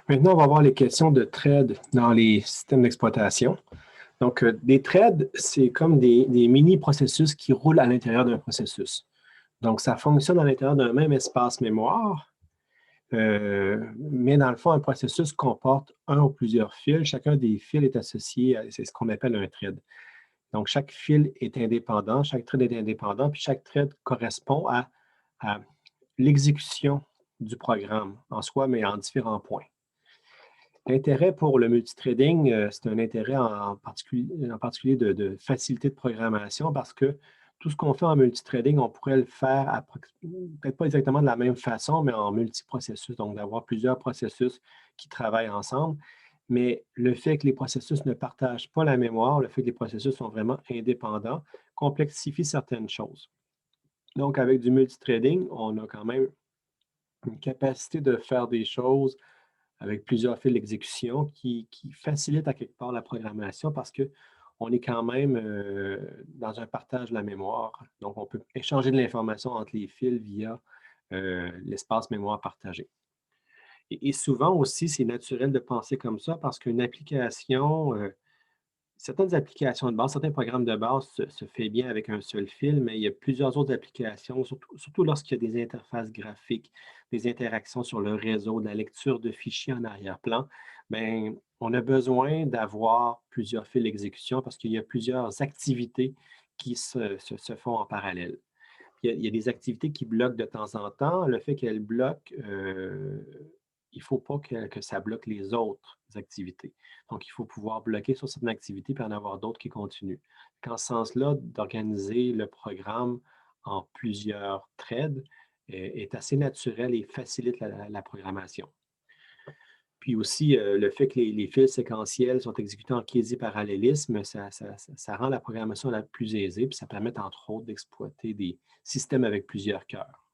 Maintenant, on va voir les questions de threads dans les systèmes d'exploitation. Donc, des threads, c'est comme des mini-processus qui roulent à l'intérieur d'un processus. Donc, ça fonctionne à l'intérieur d'un même espace mémoire, mais dans le fond, un processus comporte un ou plusieurs fils. Chacun des fils est associé à, c'est ce qu'on appelle un thread. Donc, chaque fil est indépendant, chaque thread est indépendant, puis chaque thread correspond à l'exécution du programme en soi, mais en différents points. L'intérêt pour le multithreading, c'est un intérêt en particulier de facilité de programmation parce que tout ce qu'on fait en multithreading, on pourrait le faire peut-être pas exactement de la même façon, mais en multiprocessus, donc d'avoir plusieurs processus qui travaillent ensemble. Mais le fait que les processus ne partagent pas la mémoire, le fait que les processus sont vraiment indépendants, complexifie certaines choses. Donc, avec du multithreading, on a quand même une capacité de faire des choses avec plusieurs fils d'exécution qui facilitent à quelque part la programmation parce qu'on est quand même dans un partage de la mémoire. Donc, on peut échanger de l'information entre les fils via l'espace mémoire partagé. Et souvent aussi, c'est naturel de penser comme ça parce qu'une application, certaines applications de base, certains programmes de base se fait bien avec un seul fil, mais il y a plusieurs autres applications, surtout lorsqu'il y a des interfaces graphiques, des interactions sur le réseau, de la lecture de fichiers en arrière-plan. Bien, on a besoin d'avoir plusieurs fils d'exécution parce qu'il y a plusieurs activités qui se font en parallèle. Il y a des activités qui bloquent de temps en temps. Le fait qu'elles bloquent, il ne faut pas que ça bloque les autres activités. Donc, il faut pouvoir bloquer sur certaines activités puis en avoir d'autres qui continuent. En ce sens-là, d'organiser le programme en plusieurs threads est assez naturel et facilite la programmation. Puis aussi, le fait que les fils séquentiels sont exécutés en quasi-parallélisme, ça rend la programmation la plus aisée, puis ça permet entre autres d'exploiter des systèmes avec plusieurs cœurs.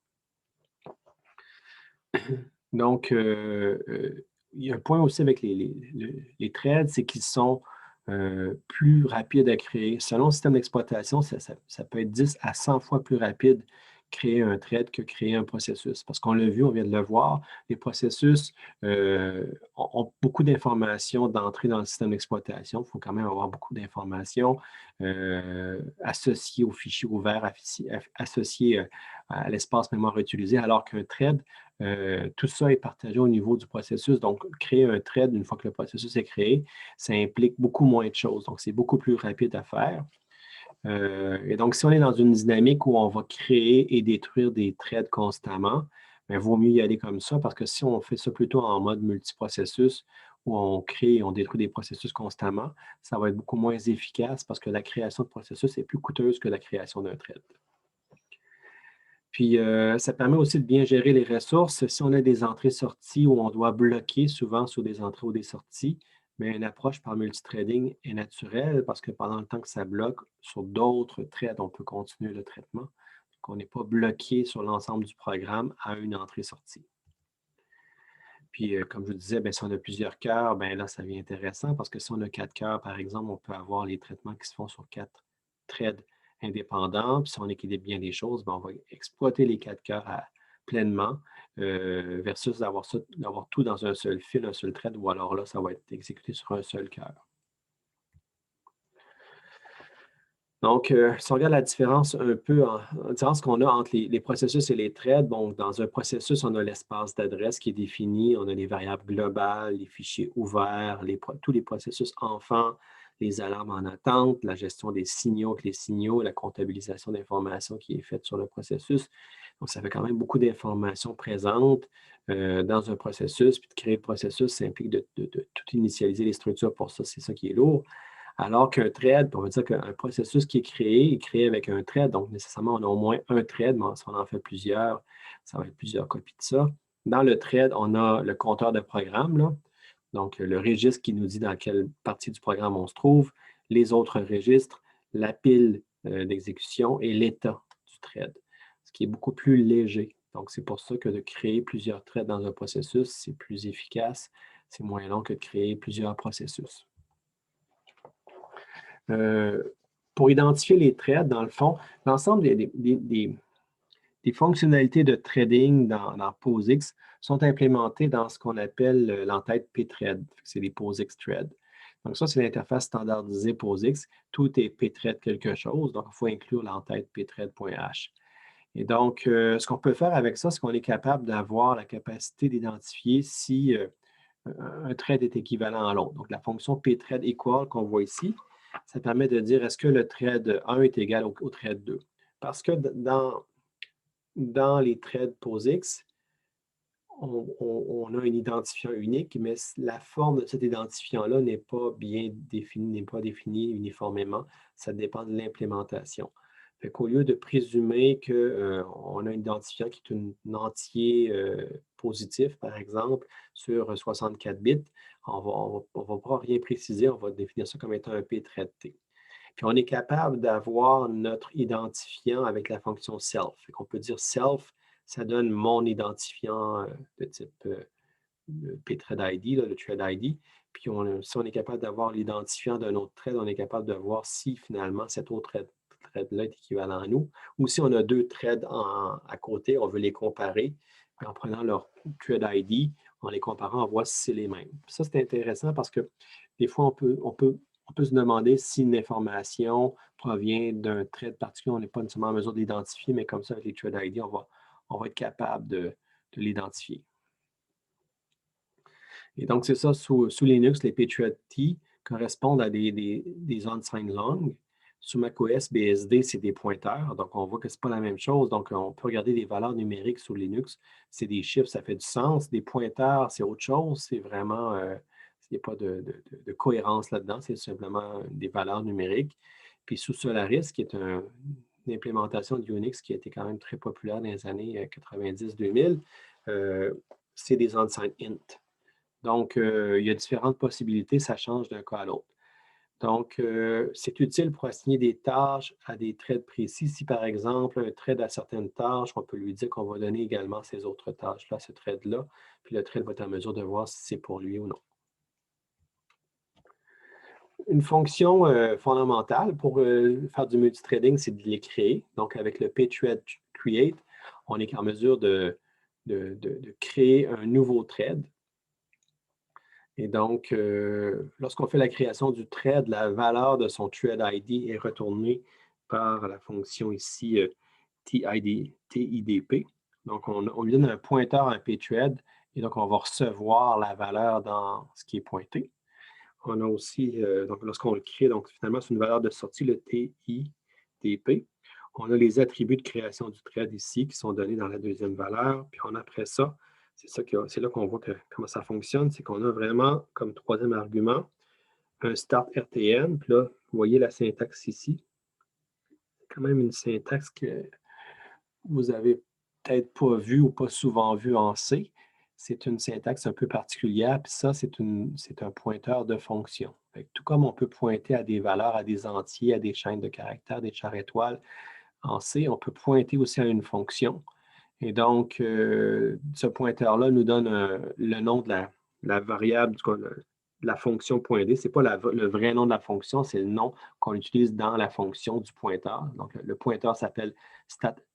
Donc, il y a un point aussi avec les threads, c'est qu'ils sont plus rapides à créer. Selon le système d'exploitation, ça peut être 10 à 100 fois plus rapide créer un thread que créer un processus. Parce qu'on l'a vu, on vient de le voir, les processus ont beaucoup d'informations d'entrée dans le système d'exploitation. Il faut quand même avoir beaucoup d'informations associées aux fichiers ouverts, associées à l'espace mémoire utilisé, alors qu'un thread, tout ça est partagé au niveau du processus. Donc, créer un thread une fois que le processus est créé, ça implique beaucoup moins de choses. Donc, c'est beaucoup plus rapide à faire. Et donc, si on est dans une dynamique où on va créer et détruire des threads constamment, il vaut mieux y aller comme ça parce que si on fait ça plutôt en mode multiprocessus, où on crée et on détruit des processus constamment, ça va être beaucoup moins efficace parce que la création de processus est plus coûteuse que la création d'un thread. Puis, ça permet aussi de bien gérer les ressources. Si on a des entrées-sorties où on doit bloquer souvent sur des entrées ou des sorties, mais une approche par multithreading est naturelle parce que pendant le temps que ça bloque sur d'autres threads, on peut continuer le traitement. Donc, on n'est pas bloqué sur l'ensemble du programme à une entrée-sortie. Puis, comme je vous disais, si on a plusieurs cœurs, là, ça devient intéressant parce que si on a 4 cœurs, par exemple, on peut avoir les traitements qui se font sur 4 threads indépendants. Puis, si on équilibre bien les choses, on va exploiter les 4 cœurs pleinement versus d'avoir tout dans un seul fil, un seul thread, ou alors là, ça va être exécuté sur un seul cœur. Donc, si on regarde la différence un peu, la différence qu'on a entre les processus et les threads, dans un processus, on a l'espace d'adresse qui est défini, on a les variables globales, les fichiers ouverts, tous les processus enfants, les alarmes en attente, la gestion des signaux avec les signaux, la comptabilisation d'informations qui est faite sur le processus. Donc, ça fait quand même beaucoup d'informations présentes dans un processus. Puis de créer le processus, ça implique de tout initialiser les structures pour ça, c'est ça qui est lourd. Alors qu'un thread, on veut dire qu'un processus qui est créé avec un thread, donc nécessairement, on a au moins un thread, mais si on en fait plusieurs, ça va être plusieurs copies de ça. Dans le thread, on a le compteur de programme, là. Donc le registre qui nous dit dans quelle partie du programme on se trouve, les autres registres, la pile d'exécution et l'état du thread, ce qui est beaucoup plus léger. Donc, c'est pour ça que de créer plusieurs threads dans un processus, c'est plus efficace, c'est moins long que de créer plusieurs processus. Pour identifier les threads, dans le fond, l'ensemble des les fonctionnalités de trading dans POSIX sont implémentées dans ce qu'on appelle l'entête pthread. C'est les POSIX threads. Donc, ça, c'est l'interface standardisée POSIX. Tout est pthread quelque chose, donc il faut inclure l'entête pthread.h. Et donc, ce qu'on peut faire avec ça, c'est qu'on est capable d'avoir la capacité d'identifier si un thread est équivalent à l'autre. Donc, la fonction pthread equal qu'on voit ici, ça permet de dire est-ce que le thread 1 est égal au thread 2. Parce que dans les threads POSIX, on a un identifiant unique, mais la forme de cet identifiant-là n'est pas bien définie, n'est pas définie uniformément. Ça dépend de l'implémentation. Au lieu de présumer qu'on a un identifiant qui est un entier positif, par exemple, sur 64 bits, on ne va pas rien préciser, on va définir ça comme étant un pthread T. Puis on est capable d'avoir notre identifiant avec la fonction self. On peut dire self, ça donne mon identifiant de type pthread ID, le thread ID. Puis si on est capable d'avoir l'identifiant d'un autre thread, on est capable de voir si finalement cet autre thread-là est équivalent à nous. Ou si on a deux threads à côté, on veut les comparer. Puis en prenant leur thread ID, en les comparant, on voit si c'est les mêmes. Puis ça, c'est intéressant parce que des fois, on peut se demander si une information provient d'un thread particulier. On n'est pas nécessairement en mesure d'identifier, mais comme ça, avec les thread ID, on va être capable de l'identifier. Et donc, c'est ça, sous Linux, les pthread T correspondent à des unsigned long. Sous macOS, BSD, c'est des pointeurs. Donc, on voit que ce n'est pas la même chose. Donc, on peut regarder les valeurs numériques sous Linux. C'est des chiffres, ça fait du sens. Des pointeurs, c'est autre chose. C'est vraiment, il n'y a pas de cohérence là-dedans. C'est simplement des valeurs numériques. Puis sous Solaris, qui est une implémentation de Unix qui a été quand même très populaire dans les années 90-2000, c'est des unsigned int. Donc, il y a différentes possibilités, ça change d'un cas à l'autre. Donc, c'est utile pour assigner des tâches à des threads précis. Si, par exemple, un thread a certaines tâches, on peut lui dire qu'on va donner également ces autres tâches-là, ce thread-là, puis le thread va être en mesure de voir si c'est pour lui ou non. Une fonction fondamentale pour faire du multithreading, c'est de les créer. Donc, avec le pthread create, on est en mesure de créer un nouveau thread. Et donc, lorsqu'on fait la création du thread, la valeur de son thread ID est retournée par la fonction ici TIDP. Donc, on lui donne un pointeur à un pthread et donc on va recevoir la valeur dans ce qui est pointé. On a aussi, donc lorsqu'on le crée, donc finalement, c'est une valeur de sortie, le TIDP. On a les attributs de création du thread ici qui sont donnés dans la deuxième valeur. Puis après ça, c'est là qu'on voit comment ça fonctionne. C'est qu'on a vraiment comme troisième argument un start RTN. Puis là, vous voyez la syntaxe ici. C'est quand même une syntaxe que vous avez peut-être pas vue ou pas souvent vue en C. C'est une syntaxe un peu particulière. Puis ça, c'est un pointeur de fonction. Tout comme on peut pointer à des valeurs, à des entiers, à des chaînes de caractères, des chars étoiles en C, on peut pointer aussi à une fonction. Et donc, ce pointeur-là nous donne le nom de la variable, de la fonction .d. Ce n'est pas le vrai nom de la fonction, c'est le nom qu'on utilise dans la fonction du pointeur. Donc, le pointeur s'appelle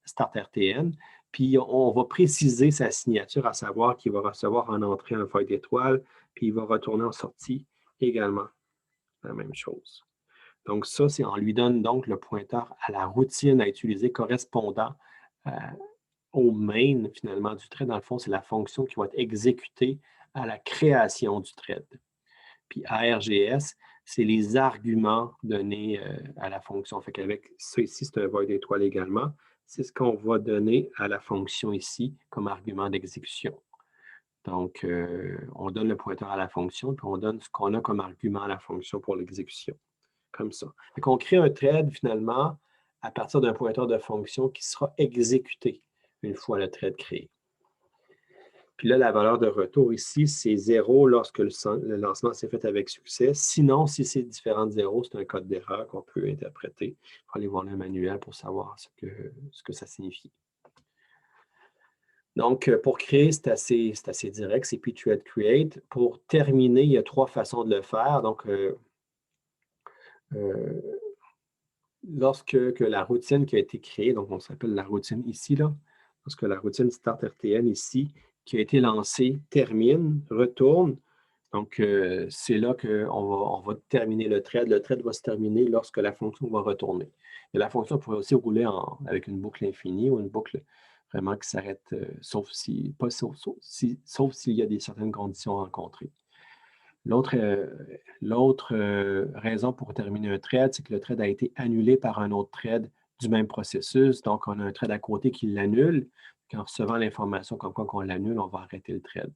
startRTN. Puis, on va préciser sa signature, à savoir qu'il va recevoir en entrée un feuille d'étoile, puis il va retourner en sortie également la même chose. Donc, ça, on lui donne donc le pointeur à la routine à utiliser correspondant au main, finalement, du thread. Dans le fond, c'est la fonction qui va être exécutée à la création du thread. Puis ARGS, c'est les arguments donnés à la fonction. Fait qu'avec ça ici, c'est un void d'étoile également. C'est ce qu'on va donner à la fonction ici comme argument d'exécution. Donc, on donne le pointeur à la fonction, puis on donne ce qu'on a comme argument à la fonction pour l'exécution. Comme ça. Fait qu'on crée un thread, finalement, à partir d'un pointeur de fonction qui sera exécuté une fois le thread créé. Puis là, la valeur de retour ici, c'est 0 lorsque le lancement s'est fait avec succès. Sinon, si c'est différent de 0, c'est un code d'erreur qu'on peut interpréter. Il faut aller voir le manuel pour savoir ce que ça signifie. Donc, pour créer, c'est assez direct, c'est pthread create. Pour terminer, il y a 3 façons de le faire. Donc, lorsque la routine qui a été créée, donc on s'appelle la routine ici, là, lorsque la routine start RTN ici, qui a été lancée, termine, retourne. Donc, c'est là qu'on va terminer le thread. Le thread va se terminer lorsque la fonction va retourner. Et la fonction pourrait aussi rouler avec une boucle infinie ou une boucle vraiment qui s'arrête, sauf s'il y a certaines conditions rencontrées. L'autre raison pour terminer un thread, c'est que le thread a été annulé par un autre thread du même processus. Donc, on a un thread à côté qui l'annule. En recevant l'information comme quoi qu'on l'annule, on va arrêter le thread.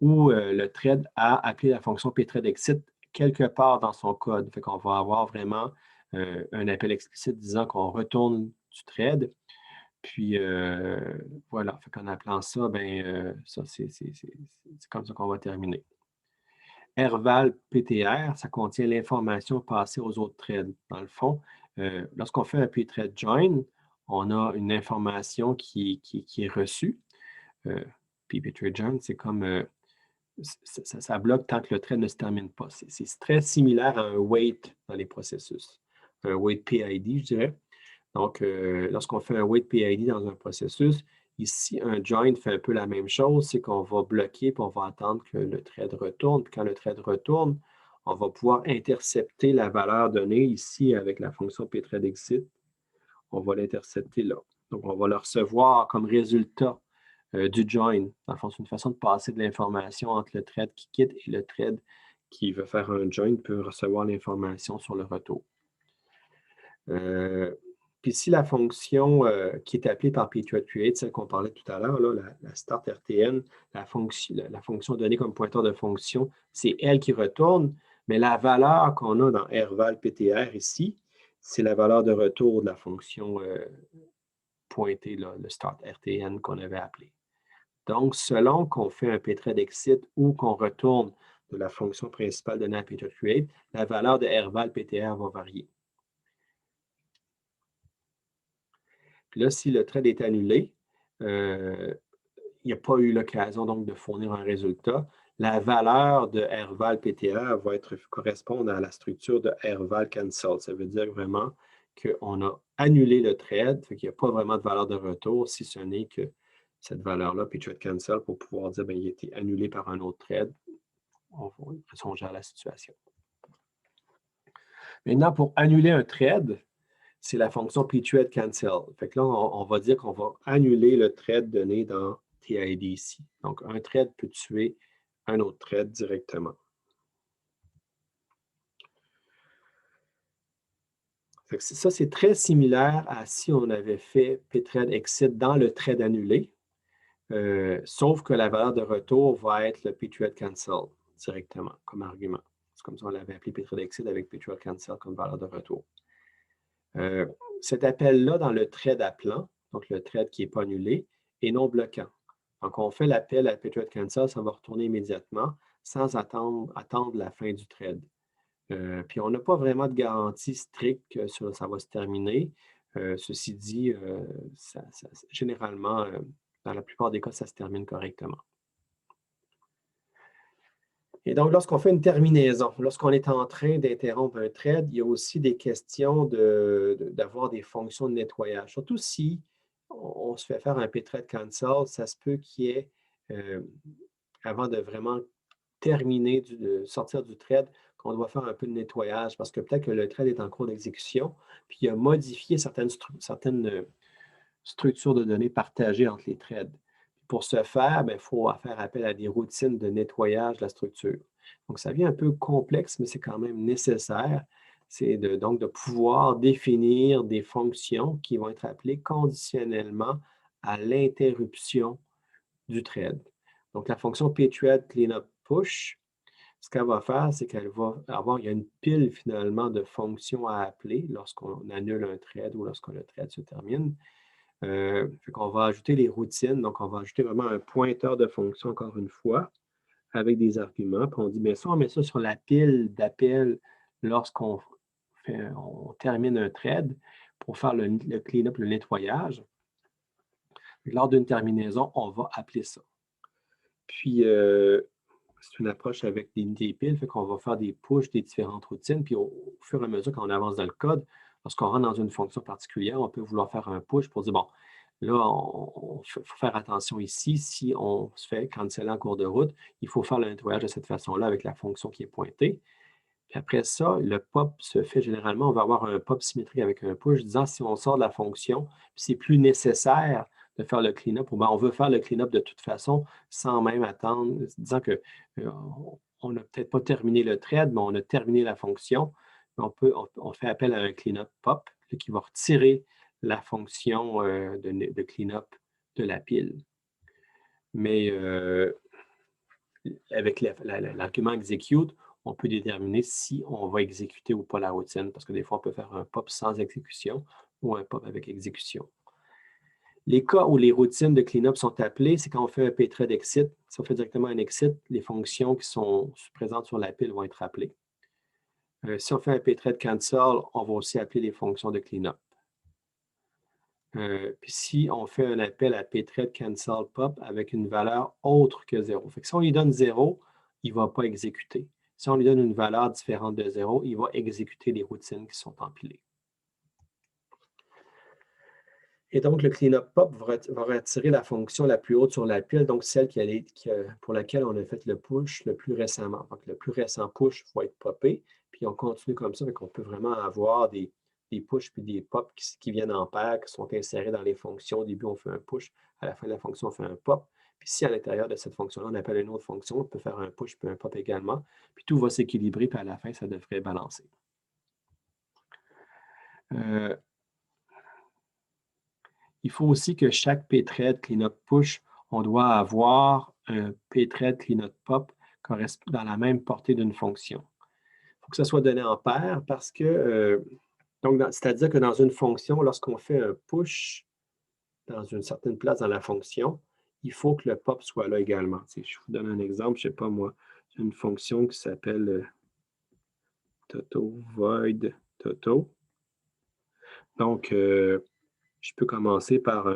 Ou le thread a appelé la fonction pthreadexit quelque part dans son code. Fait qu'on va avoir vraiment un appel explicite disant qu'on retourne du thread. Puis voilà, fait qu'en appelant ça, ça, c'est comme ça qu'on va terminer. Rval PTR, ça contient l'information passée aux autres threads. Dans le fond, lorsqu'on fait un pthread join, on a une information qui est reçue. Puis pthread join, c'est comme ça bloque tant que le thread ne se termine pas. C'est très similaire à un wait dans les processus. Un wait PID, je dirais. Donc, lorsqu'on fait un wait PID dans un processus, ici, un join fait un peu la même chose, c'est qu'on va bloquer puis on va attendre que le thread retourne. Puis quand le thread retourne, on va pouvoir intercepter la valeur donnée ici avec la fonction pthreadexit. On va l'intercepter là. Donc, on va le recevoir comme résultat du join. Dans le fond, c'est une façon de passer de l'information entre le thread qui quitte et le thread qui veut faire un join peut recevoir l'information sur le retour. Puis si la fonction qui est appelée par pthread_create, celle qu'on parlait tout à l'heure, la start RTN, la fonction donnée comme pointeur de fonction, c'est elle qui retourne, mais la valeur qu'on a dans rval ptr ici, c'est la valeur de retour de la fonction pointée, là, le start RTN qu'on avait appelé. Donc, selon qu'on fait un pthreadexit ou qu'on retourne de la fonction principale donnée à pthread_create, la valeur de rval ptr va varier. Puis là, si le thread est annulé, il n'y a pas eu l'occasion donc de fournir un résultat. La valeur de rval ptr va correspondre à la structure de rval cancel. Ça veut dire vraiment qu'on a annulé le thread, fait qu'il n'y a pas vraiment de valeur de retour, si ce n'est que cette valeur-là, pthread cancel, pour pouvoir dire qu'il a été annulé par un autre thread. On gère la situation. Maintenant, pour annuler un thread, c'est la fonction pthread cancel. Fait que là, on va dire qu'on va annuler le thread donné dans TID ici. Donc, un thread peut tuer un autre thread directement. Fait que ça, c'est très similaire à si on avait fait pthreadexit dans le thread annulé, sauf que la valeur de retour va être le pthread cancel directement comme argument. C'est comme ça qu'on l'avait appelé pthreadexit avec pthread cancel comme valeur de retour. Cet appel-là dans le thread appelant, donc le thread qui n'est pas annulé, est non bloquant. Donc, on fait l'appel à pthread cancel, ça va retourner immédiatement sans attendre la fin du thread. Puis, on n'a pas vraiment de garantie stricte que ça va se terminer. Ceci dit, généralement, dans la plupart des cas, ça se termine correctement. Et donc, lorsqu'on fait une terminaison, lorsqu'on est en train d'interrompre un thread, il y a aussi des questions d'avoir des fonctions de nettoyage. Surtout si on se fait faire un pthread cancel, ça se peut qu'il y ait, avant de vraiment terminer, de sortir du thread, qu'on doit faire un peu de nettoyage parce que peut-être que le thread est en cours d'exécution, puis il a modifié certaines structures de données partagées entre les threads. Pour ce faire, il faut faire appel à des routines de nettoyage de la structure. Donc, ça vient un peu complexe, mais c'est quand même nécessaire. C'est donc de pouvoir définir des fonctions qui vont être appelées conditionnellement à l'interruption du thread. Donc, la fonction pthread cleanup push, ce qu'elle va faire, c'est qu'elle va il y a une pile finalement de fonctions à appeler lorsqu'on annule un thread ou lorsque le thread se termine. Fait qu'on va ajouter les routines, donc on va ajouter vraiment un pointeur de fonction encore une fois avec des arguments. Puis on dit, bien ça, on met ça sur la pile d'appels lorsqu'on termine un thread pour faire le clean-up, le nettoyage. Lors d'une terminaison, on va appeler ça. Puis, c'est une approche avec des piles, fait qu'on va faire des pushes des différentes routines. Puis, au fur et à mesure qu'on avance dans le code, lorsqu'on rentre dans une fonction particulière, on peut vouloir faire un push pour dire, bon, Là, il faut faire attention ici. Si on se fait canceller en cours de route, il faut faire le nettoyage de cette façon-là avec la fonction qui est pointée. Puis après ça, le pop se fait généralement, on va avoir un pop symétrique avec un push, disant si on sort de la fonction, puis c'est plus nécessaire de faire le clean-up, ou bien on veut faire le clean-up de toute façon sans même attendre, disant que on n'a peut-être pas terminé le thread, mais on a terminé la fonction. On fait appel à un clean-up pop qui va retirer la fonction de clean-up de la pile. Mais avec l'argument execute, on peut déterminer si on va exécuter ou pas la routine, parce que des fois, on peut faire un pop sans exécution ou un pop avec exécution. Les cas où les routines de cleanup sont appelées, c'est quand on fait un pthread exit. Si on fait directement un exit, les fonctions qui sont présentes sur la pile vont être appelées. Si on fait un pthread cancel, on va aussi appeler les fonctions de cleanup. Puis si on fait un appel à pthread cancel pop avec une valeur autre que 0. Fait que si on lui donne 0, il ne va pas exécuter. Si on lui donne une valeur différente de 0, il va exécuter les routines qui sont empilées. Et donc, le cleanup pop va retirer la fonction la plus haute sur la pile, donc celle pour laquelle on a fait le push le plus récemment. Donc, le plus récent push va être popé, puis on continue comme ça, donc on peut vraiment avoir des push puis des pops qui viennent en paire, qui sont insérés dans les fonctions. Au début, on fait un push, à la fin de la fonction, on fait un pop. Puis si à l'intérieur de cette fonction-là, on appelle une autre fonction, on peut faire un push puis un pop également. Puis tout va s'équilibrer, puis à la fin, ça devrait balancer. Il faut aussi que chaque pthread cleanup push, on doit avoir un pthread cleanup pop dans la même portée d'une fonction. Il faut que ça soit donné en paire parce que, c'est-à-dire que dans une fonction, lorsqu'on fait un push dans une certaine place dans la fonction, il faut que le pop soit là également. Je vous donne un exemple, je ne sais pas moi, j'ai une fonction qui s'appelle Toto void Toto. Donc, je peux commencer par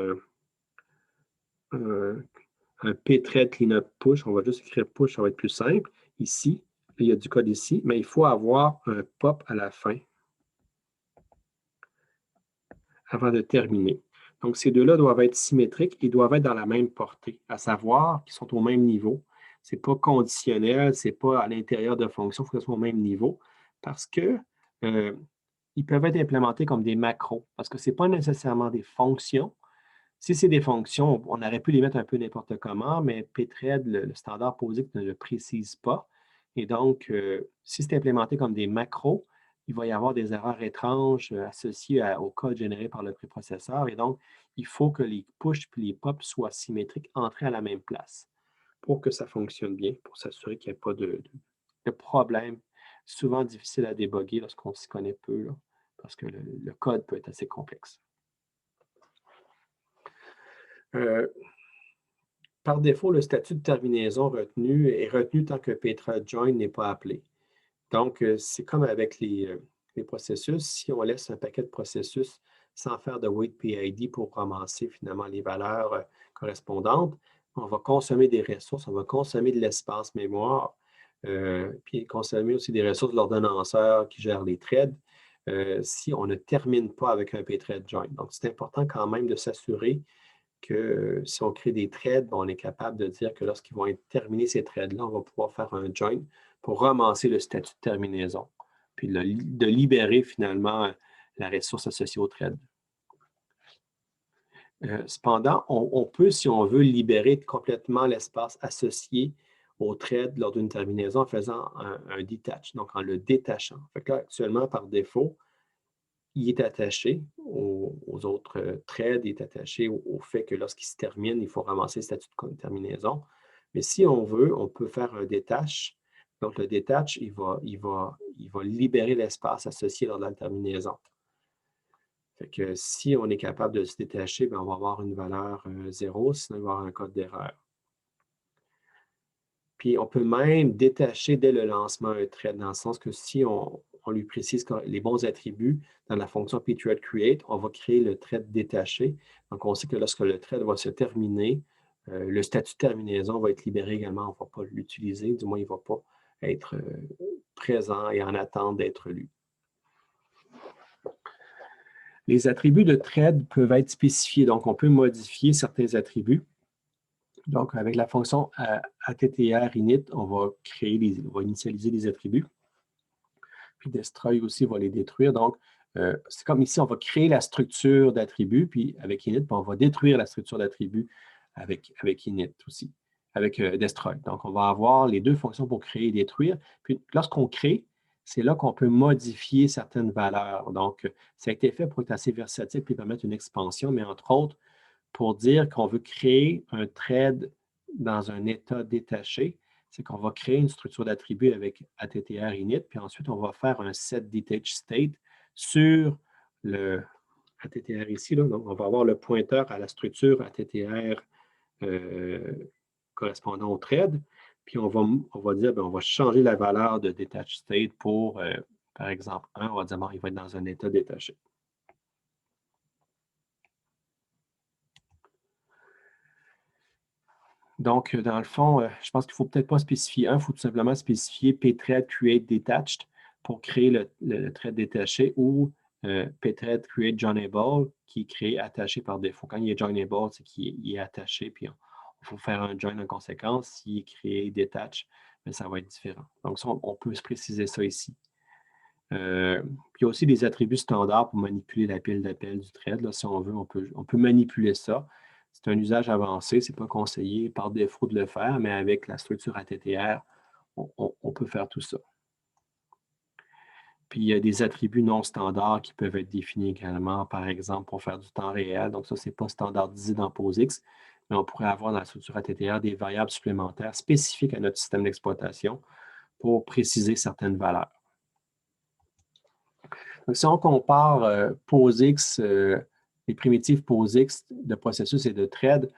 un pthread cleanup push. On va juste écrire push, ça va être plus simple. Ici, il y a du code ici, mais il faut avoir un pop à la fin avant de terminer. Donc, ces deux-là doivent être symétriques et doivent être dans la même portée, à savoir qu'ils sont au même niveau. Ce n'est pas conditionnel, ce n'est pas à l'intérieur de fonctions, il faut que ce soit au même niveau parce que ils peuvent être implémentés comme des macros, parce que ce n'est pas nécessairement des fonctions. Si c'est des fonctions, on aurait pu les mettre un peu n'importe comment, mais pthread, le standard POSIX ne le précise pas. Et donc, si c'est implémenté comme des macros, il va y avoir des erreurs étranges associées au code généré par le préprocesseur. Et donc, il faut que les push et les pop soient symétriques, entrés à la même place pour que ça fonctionne bien, pour s'assurer qu'il n'y ait pas de problème. Souvent difficile à déboguer lorsqu'on s'y connaît peu, là, parce que le code peut être assez complexe. Par défaut, le statut de terminaison retenu est retenu tant que pthread join n'est pas appelé. Donc, c'est comme avec les processus. Si on laisse un paquet de processus sans faire de wait PID pour ramasser finalement les valeurs correspondantes, on va consommer des ressources, on va consommer de l'espace mémoire, puis consommer aussi des ressources de l'ordonnanceur qui gère les threads si on ne termine pas avec un pthread join. Donc, c'est important quand même de s'assurer que si on crée des threads, on est capable de dire que lorsqu'ils vont être terminés, ces threads-là, on va pouvoir faire un join pour ramasser le statut de terminaison, puis de libérer finalement la ressource associée au thread. Cependant, on peut, si on veut, libérer complètement l'espace associé au thread lors d'une terminaison en faisant un detach, donc en le détachant. Fait que là, actuellement, par défaut, il est attaché aux autres threads, il est attaché au fait que lorsqu'il se termine, il faut ramasser le statut de terminaison. Mais si on veut, on peut faire un détache. Donc, le détache, il va libérer l'espace associé lors de la terminaison. Fait que si on est capable de se détacher, bien, on va avoir une valeur 0, sinon il va y avoir un code d'erreur. Puis, on peut même détacher dès le lancement un thread, dans le sens que si on lui précise les bons attributs dans la fonction pthread create, on va créer le thread détaché. Donc, on sait que lorsque le thread va se terminer, le statut de terminaison va être libéré également. On ne va pas l'utiliser, du moins, il ne va pas être présent et en attente d'être lu. Les attributs de thread peuvent être spécifiés, donc on peut modifier certains attributs. Donc, avec la fonction attr init, on va initialiser les attributs. Puis destroy aussi va les détruire. Donc, c'est comme ici, on va créer la structure d'attributs, puis avec init, puis on va détruire la structure d'attributs avec init aussi, avec destroy. Donc, on va avoir les deux fonctions pour créer et détruire. Puis, lorsqu'on crée, c'est là qu'on peut modifier certaines valeurs. Donc, ça a été fait pour être assez versatile puis permettre une expansion, mais entre autres, pour dire qu'on veut créer un thread dans un état détaché, c'est qu'on va créer une structure d'attributs avec attr init, puis ensuite, on va faire un set detach state sur le attr ici. Là. Donc, on va avoir le pointeur à la structure attr correspondant au thread, puis on va dire, bien, on va changer la valeur de detach state pour, par exemple, 1, on va dire, bon, il va être dans un état détaché. Donc, dans le fond, je pense qu'il ne faut peut-être pas spécifier un, il faut tout simplement spécifier pthread create detached pour créer le thread détaché ou pthread create joinable qui est créé attaché par défaut. Quand il est joinable, c'est qu'il est attaché, puis il faut faire un join en conséquence. S'il est créé detach, mais ça va être différent. Donc, ça, on peut se préciser ça ici. Puis il y a aussi des attributs standards pour manipuler la pile d'appel du thread. Là, si on veut, on peut manipuler ça. C'est un usage avancé, ce n'est pas conseillé par défaut de le faire, mais avec la structure ATTR, on peut faire tout ça. Puis il y a des attributs non standards qui peuvent être définis également, par exemple, pour faire du temps réel. Donc, ça, ce n'est pas standardisé dans POSIX, mais on pourrait avoir dans la structure ATTR des variables supplémentaires spécifiques à notre système d'exploitation pour préciser certaines valeurs. Donc, si on compare POSIX, les primitives POSIX de processus et de thread,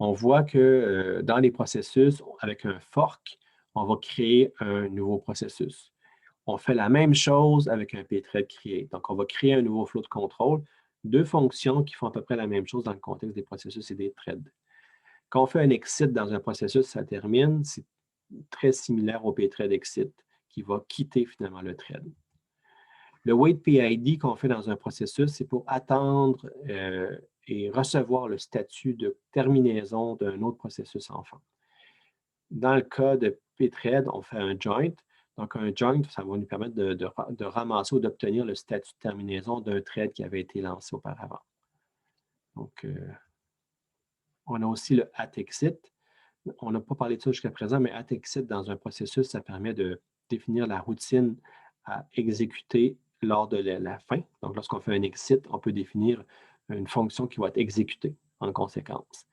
on voit que dans les processus, avec un fork, on va créer un nouveau processus. On fait la même chose avec un pthread create. Donc, on va créer un nouveau flow de contrôle, deux fonctions qui font à peu près la même chose dans le contexte des processus et des threads. Quand on fait un exit dans un processus, ça termine, c'est très similaire au pthread exit qui va quitter finalement le thread. Le wait PID qu'on fait dans un processus, c'est pour attendre et recevoir le statut de terminaison d'un autre processus enfant. Dans le cas de pthread, on fait un joint. Donc, un joint, ça va nous permettre de ramasser ou d'obtenir le statut de terminaison d'un thread qui avait été lancé auparavant. Donc, on a aussi le atexit. On n'a pas parlé de ça jusqu'à présent, mais atexit dans un processus, ça permet de définir la routine à exécuter lors de la fin. Donc, lorsqu'on fait un exit, on peut définir une fonction qui va être exécutée en conséquence.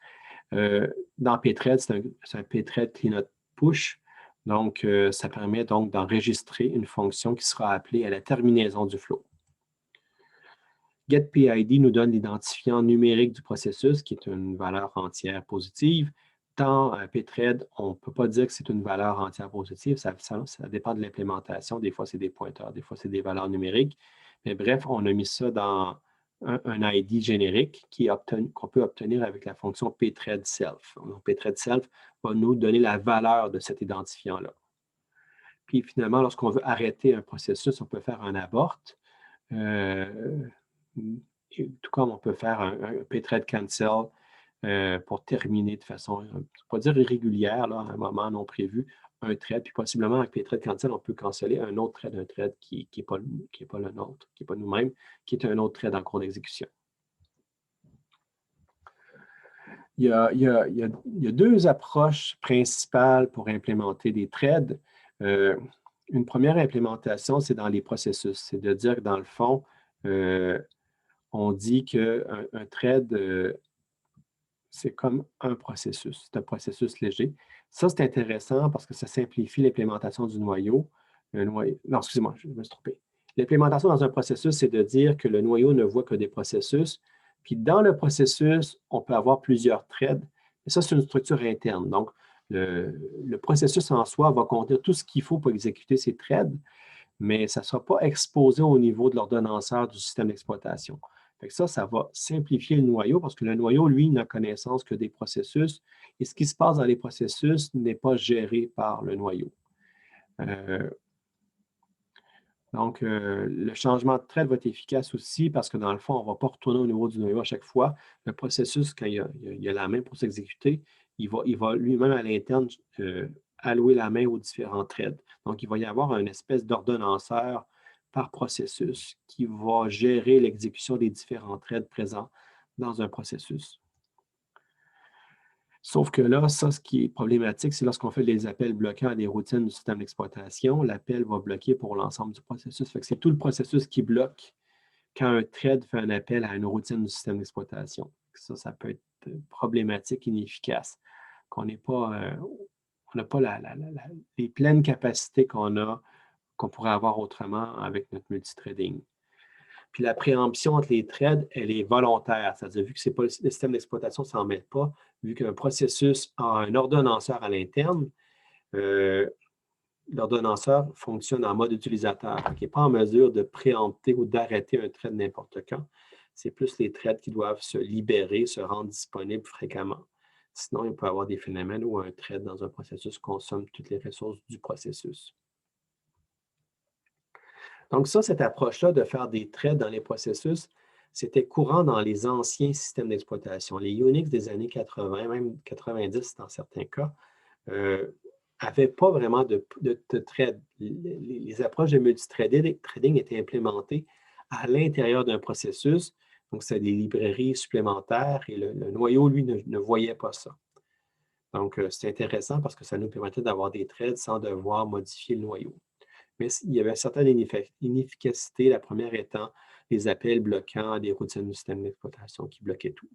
Dans pthread, c'est un pthread cleanout push. Donc, ça permet donc d'enregistrer une fonction qui sera appelée à la terminaison du flow. GetPID nous donne l'identifiant numérique du processus, qui est une valeur entière positive. Dans pthread, on ne peut pas dire que c'est une valeur entière positive. Ça dépend de l'implémentation. Des fois, c'est des pointeurs, des fois, c'est des valeurs numériques. Mais bref, on a mis ça dans un ID générique qu'on peut obtenir avec la fonction pthread self. Donc, pthread self va nous donner la valeur de cet identifiant-là. Puis finalement, lorsqu'on veut arrêter un processus, on peut faire un abort. Tout comme on peut faire un pthread cancel pour terminer de façon, je ne vais pas dire irrégulière, là, à un moment non prévu, un thread, puis possiblement avec pthread cancel, on peut canceller un autre thread, un thread qui n'est pas le nôtre, qui n'est pas nous-mêmes, qui est un autre thread en cours d'exécution. Il y a deux approches principales pour implémenter des threads. Une première implémentation, c'est dans les processus. C'est de dire que dans le fond, on dit qu'un thread, c'est comme un processus. C'est un processus léger. Ça, c'est intéressant parce que ça simplifie l'implémentation du noyau. Non, excusez-moi, je me suis trompé. L'implémentation dans un processus, c'est de dire que le noyau ne voit que des processus. Puis dans le processus, on peut avoir plusieurs threads. Et ça, c'est une structure interne. Donc, le processus en soi va contenir tout ce qu'il faut pour exécuter ces threads, mais ça ne sera pas exposé au niveau de l'ordonnanceur du système d'exploitation. Ça va simplifier le noyau parce que le noyau, lui, n'a connaissance que des processus et ce qui se passe dans les processus n'est pas géré par le noyau. Donc, le changement de thread va être efficace aussi parce que dans le fond, on ne va pas retourner au niveau du noyau à chaque fois. Le processus, quand il a la main pour s'exécuter, il va lui-même à l'interne allouer la main aux différents threads. Donc, il va y avoir une espèce d'ordonnanceur par processus qui va gérer l'exécution des différents threads présents dans un processus. Sauf que là, ça, ce qui est problématique, c'est lorsqu'on fait des appels bloquants à des routines du système d'exploitation, l'appel va bloquer pour l'ensemble du processus. Fait que c'est tout le processus qui bloque quand un thread fait un appel à une routine du système d'exploitation. Ça peut être problématique, inefficace, qu'on n'est pas, on n'a pas les pleines capacités qu'on pourrait avoir autrement avec notre multithreading. Puis la préemption entre les threads, elle est volontaire, c'est-à-dire vu que c'est pas le système d'exploitation ne s'en mêle pas, vu qu'un processus a un ordonnanceur à l'interne, euh, l'ordonnanceur fonctionne en mode utilisateur. Il n'est pas en mesure de préempter ou d'arrêter un thread n'importe quand. C'est plus les threads qui doivent se libérer, se rendre disponibles fréquemment. Sinon, il peut y avoir des phénomènes où un thread dans un processus consomme toutes les ressources du processus. Donc ça, cette approche-là de faire des threads dans les processus, c'était courant dans les anciens systèmes d'exploitation. Les Unix des années 80, même 90 dans certains cas, n'avaient pas vraiment de thread. Les approches de multithreading étaient implémentées à l'intérieur d'un processus. Donc, c'est des librairies supplémentaires et le noyau, lui, ne voyait pas ça. Donc, c'est intéressant parce que ça nous permettait d'avoir des threads sans devoir modifier le noyau. Mais il y avait certaines inefficacités, la première étant les appels bloquants à des routines du système d'exploitation qui bloquaient tout.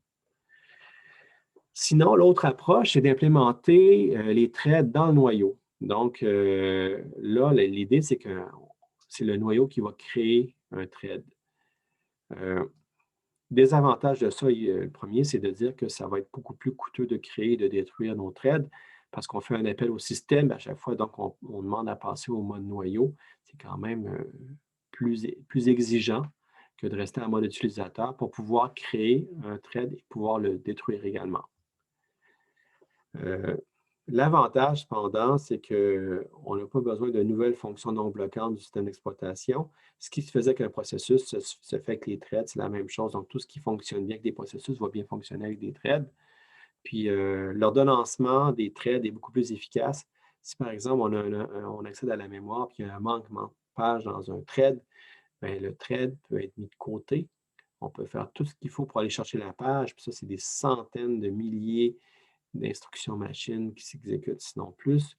Sinon, l'autre approche, c'est d'implémenter les threads dans le noyau. Donc, là, l'idée, c'est que c'est le noyau qui va créer un thread. Des avantages de ça, le premier, c'est de dire que ça va être beaucoup plus coûteux de créer et de détruire nos threads parce qu'on fait un appel au système à chaque fois, donc on demande à passer au mode noyau. C'est quand même plus exigeant que de rester en mode utilisateur pour pouvoir créer un thread et pouvoir le détruire également. L'avantage, cependant, c'est qu'on n'a pas besoin de nouvelles fonctions non bloquantes du système d'exploitation. Ce qui se faisait avec un processus se fait avec les threads, c'est la même chose. Donc, tout ce qui fonctionne bien avec des processus va bien fonctionner avec des threads. Puis, l'ordonnancement des threads est beaucoup plus efficace. Si, par exemple, on accède à la mémoire puis il y a un manquement de page dans un thread, bien, le thread peut être mis de côté. On peut faire tout ce qu'il faut pour aller chercher la page. Puis ça, c'est des centaines de milliers d'instructions machines qui s'exécutent, sinon plus.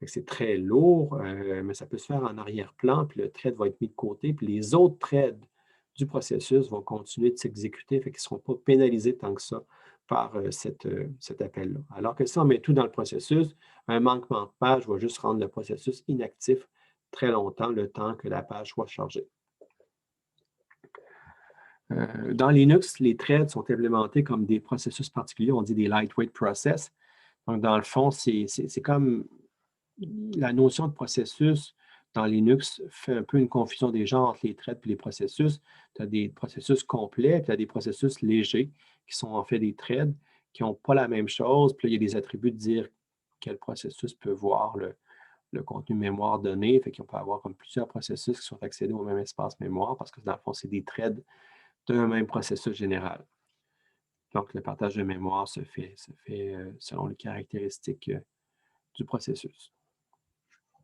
C'est très lourd, mais ça peut se faire en arrière-plan, puis le thread va être mis de côté, puis les autres threads du processus vont continuer de s'exécuter, fait qu'ils ne seront pas pénalisés tant que ça par cet appel-là. Alors que si on met tout dans le processus, un manquement de page va juste rendre le processus inactif très longtemps, le temps que la page soit chargée. Dans Linux, les threads sont implémentés comme des processus particuliers, on dit des lightweight process. Donc, dans le fond, c'est comme la notion de processus dans Linux fait un peu une confusion des genres entre les threads et les processus. Tu as des processus complets, puis tu as des processus légers qui sont en fait des threads qui n'ont pas la même chose. Puis là, il y a des attributs de dire quel processus peut voir le contenu mémoire donné. Fait qu'on peut avoir comme plusieurs processus qui sont accédés au même espace mémoire parce que dans le fond, c'est des threads d'un même processus général. Donc, le partage de mémoire se fait selon les caractéristiques du processus.